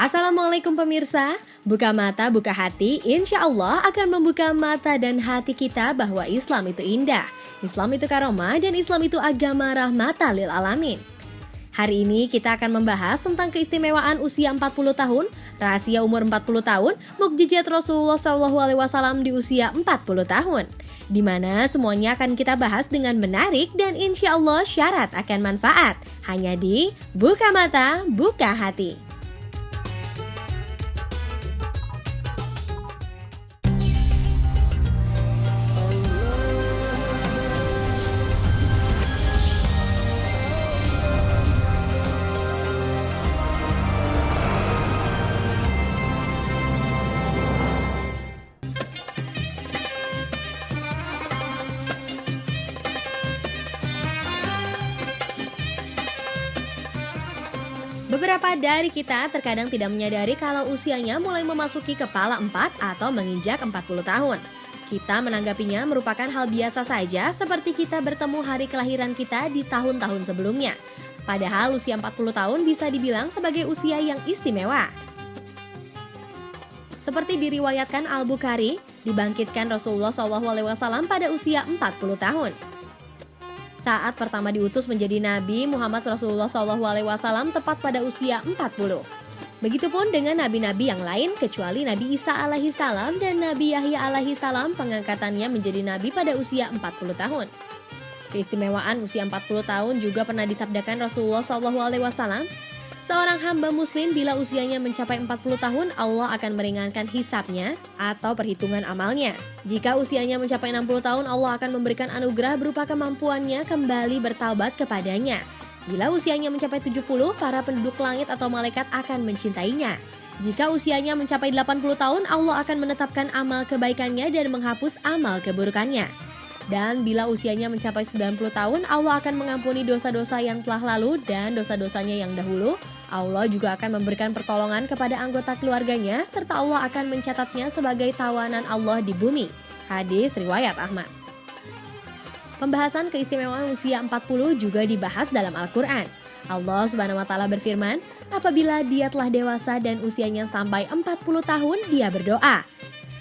Assalamualaikum pemirsa, buka mata, buka hati, insya Allah akan membuka mata dan hati kita bahwa Islam itu indah, Islam itu karomah, dan Islam itu agama rahmatan lil alamin. Hari ini kita akan membahas tentang keistimewaan usia 40 tahun, rahasia umur 40 tahun, mukjizat Rasulullah SAW di usia 40 tahun. Di mana semuanya akan kita bahas dengan menarik dan insya Allah syarat akan manfaat. Hanya di Buka Mata, Buka Hati. Beberapa dari kita terkadang tidak menyadari kalau usianya mulai memasuki kepala 4 atau menginjak 40 tahun. Kita menanggapinya merupakan hal biasa saja seperti kita bertemu hari kelahiran kita di tahun-tahun sebelumnya. Padahal usia 40 tahun bisa dibilang sebagai usia yang istimewa. Seperti diriwayatkan Al-Bukhari, dibangkitkan Rasulullah SAW pada usia 40 tahun. Saat pertama diutus menjadi Nabi, Muhammad Rasulullah SAW tepat pada usia 40. Begitupun dengan nabi-nabi yang lain kecuali Nabi Isa alaihi salam dan Nabi Yahya alaihi salam pengangkatannya menjadi nabi pada usia 40 tahun. Keistimewaan usia 40 tahun juga pernah disabdakan Rasulullah SAW. Seorang hamba muslim bila usianya mencapai 40 tahun, Allah akan meringankan hisabnya atau perhitungan amalnya. Jika usianya mencapai 60 tahun, Allah akan memberikan anugerah berupa kemampuannya kembali bertaubat kepadanya. Bila usianya mencapai 70, para penduduk langit atau malaikat akan mencintainya. Jika usianya mencapai 80 tahun, Allah akan menetapkan amal kebaikannya dan menghapus amal keburukannya. Dan bila usianya mencapai 90 tahun, Allah akan mengampuni dosa-dosa yang telah lalu dan dosa-dosanya yang dahulu. Allah juga akan memberikan pertolongan kepada anggota keluarganya, serta Allah akan mencatatnya sebagai tawanan Allah di bumi. Hadis riwayat Ahmad. Pembahasan keistimewaan usia 40 juga dibahas dalam Al-Quran. Allah Subhanahu wa Ta'ala berfirman, apabila dia telah dewasa dan usianya sampai 40 tahun, dia berdoa,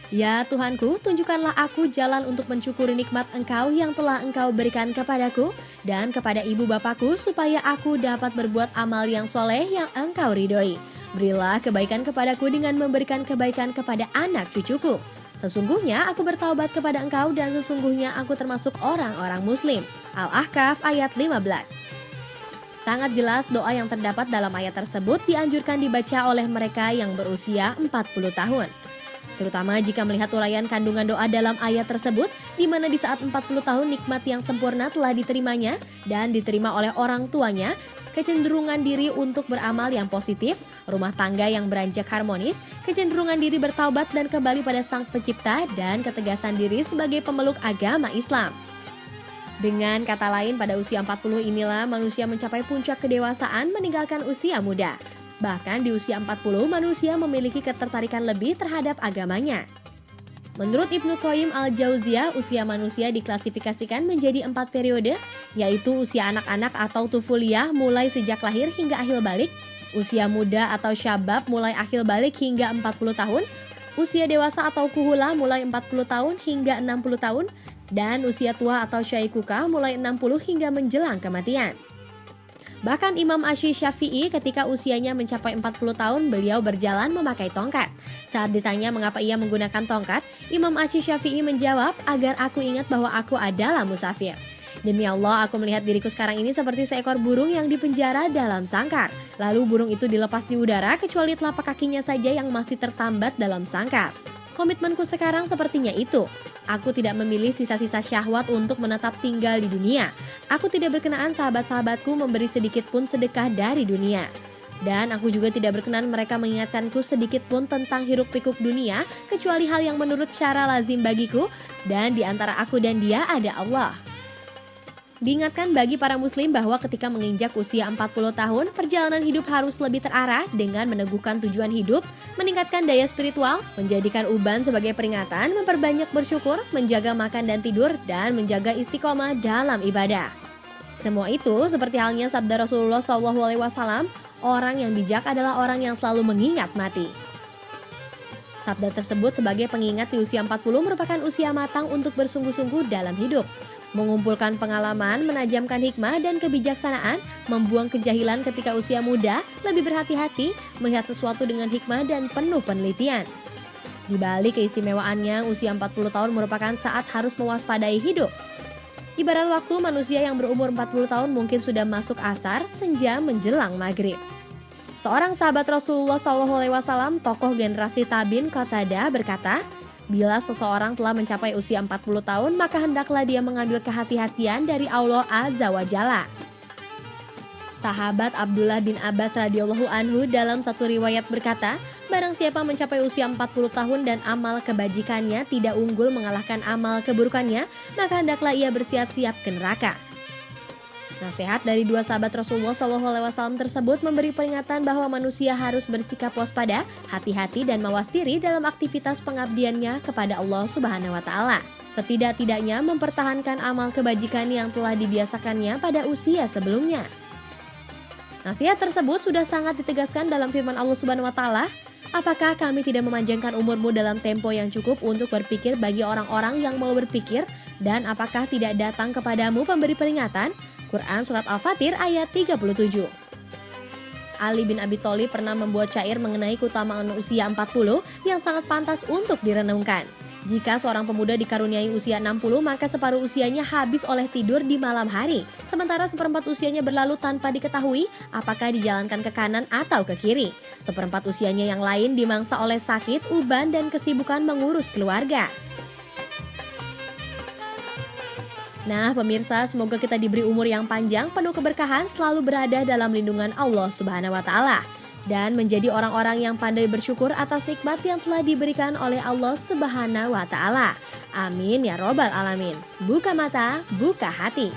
ya Tuhanku, tunjukkanlah aku jalan untuk mensyukuri nikmat Engkau yang telah Engkau berikan kepadaku dan kepada ibu bapakku supaya aku dapat berbuat amal yang soleh yang Engkau ridhoi. Berilah kebaikan kepadaku dengan memberikan kebaikan kepada anak cucuku. Sesungguhnya aku bertaubat kepada Engkau dan sesungguhnya aku termasuk orang-orang muslim. Al-Ahqaf ayat 15. Sangat jelas doa yang terdapat dalam ayat tersebut dianjurkan dibaca oleh mereka yang berusia 40 tahun. Terutama jika melihat uraian kandungan doa dalam ayat tersebut, di mana di saat 40 tahun nikmat yang sempurna telah diterimanya dan diterima oleh orang tuanya, kecenderungan diri untuk beramal yang positif, rumah tangga yang beranjak harmonis, kecenderungan diri bertaubat dan kembali pada Sang Pencipta, dan ketegasan diri sebagai pemeluk agama Islam. Dengan kata lain, pada usia 40 inilah manusia mencapai puncak kedewasaan meninggalkan usia muda. Bahkan di usia 40, manusia memiliki ketertarikan lebih terhadap agamanya. Menurut Ibnu Qayyim al-Jauziyah, usia manusia diklasifikasikan menjadi 4 periode, yaitu usia anak-anak atau tufuliyah mulai sejak lahir hingga akhir balik, usia muda atau syabab mulai akhir balik hingga 40 tahun, usia dewasa atau kuhula mulai 40 tahun hingga 60 tahun, dan usia tua atau syaikuka mulai 60 hingga menjelang kematian. Bahkan Imam Asy-Syafi'i ketika usianya mencapai 40 tahun, beliau berjalan memakai tongkat. Saat ditanya mengapa ia menggunakan tongkat, Imam Asy-Syafi'i menjawab, agar aku ingat bahwa aku adalah musafir. Demi Allah, aku melihat diriku sekarang ini seperti seekor burung yang dipenjara dalam sangkar. Lalu burung itu dilepas di udara kecuali telapak kakinya saja yang masih tertambat dalam sangkar. Komitmenku sekarang sepertinya itu. Aku tidak memilih sisa-sisa syahwat untuk menetap tinggal di dunia. Aku tidak berkenaan sahabat-sahabatku memberi sedikit pun sedekah dari dunia. Dan aku juga tidak berkenan mereka mengingatkanku sedikit pun tentang hiruk-pikuk dunia, kecuali hal yang menurut cara lazim bagiku, dan di antara aku dan dia ada Allah. Diingatkan bagi para muslim bahwa ketika menginjak usia 40 tahun, perjalanan hidup harus lebih terarah dengan meneguhkan tujuan hidup, meningkatkan daya spiritual, menjadikan uban sebagai peringatan, memperbanyak bersyukur, menjaga makan dan tidur, dan menjaga istiqomah dalam ibadah. Semua itu seperti halnya sabda Rasulullah SAW, Orang yang bijak adalah orang yang selalu mengingat mati. Sabda tersebut sebagai pengingat di usia 40 merupakan usia matang untuk bersungguh-sungguh dalam hidup. Mengumpulkan pengalaman, menajamkan hikmah dan kebijaksanaan, membuang kejahilan ketika usia muda, lebih berhati-hati, melihat sesuatu dengan hikmah dan penuh penelitian. Di balik keistimewaannya, usia 40 tahun merupakan saat harus mewaspadai hidup. Ibarat waktu manusia yang berumur 40 tahun mungkin sudah masuk asar, senja menjelang maghrib. Seorang sahabat Rasulullah SAW, tokoh generasi tabi'in Qatadah berkata, bila seseorang telah mencapai usia 40 tahun, maka hendaklah dia mengambil kehati-hatian dari Allah Azza wa Jalla. Sahabat Abdullah bin Abbas radhiyallahu anhu dalam satu riwayat berkata, barang siapa mencapai usia 40 tahun dan amal kebajikannya tidak unggul mengalahkan amal keburukannya, maka hendaklah ia bersiap-siap ke neraka. Nasihat dari dua sahabat Rasulullah SAW tersebut memberi peringatan bahwa manusia harus bersikap waspada, hati-hati dan mawas diri dalam aktivitas pengabdiannya kepada Allah Subhanahu wa Ta'ala. Setidak-tidaknya mempertahankan amal kebajikan yang telah dibiasakannya pada usia sebelumnya. Nasihat tersebut sudah sangat ditegaskan dalam firman Allah Subhanahu wa Ta'ala. Apakah kami tidak memanjangkan umurmu dalam tempo yang cukup untuk berpikir bagi orang-orang yang mau berpikir? Dan apakah tidak datang kepadamu pemberi peringatan? Quran Surat Al-Fatir ayat 37. Ali bin Abi Thalib pernah membuat syair mengenai keutamaan usia 40 yang sangat pantas untuk direnungkan. Jika seorang pemuda dikaruniai usia 60, maka separuh usianya habis oleh tidur di malam hari. Sementara seperempat usianya berlalu tanpa diketahui apakah dijalankan ke kanan atau ke kiri. Seperempat usianya yang lain dimangsa oleh sakit, uban, dan kesibukan mengurus keluarga. Nah pemirsa, semoga kita diberi umur yang panjang, penuh keberkahan, selalu berada dalam lindungan Allah Subhanahu wa Ta'ala. Dan menjadi orang-orang yang pandai bersyukur atas nikmat yang telah diberikan oleh Allah Subhanahu wa Ta'ala. Amin ya robbal alamin. Buka mata, buka hati.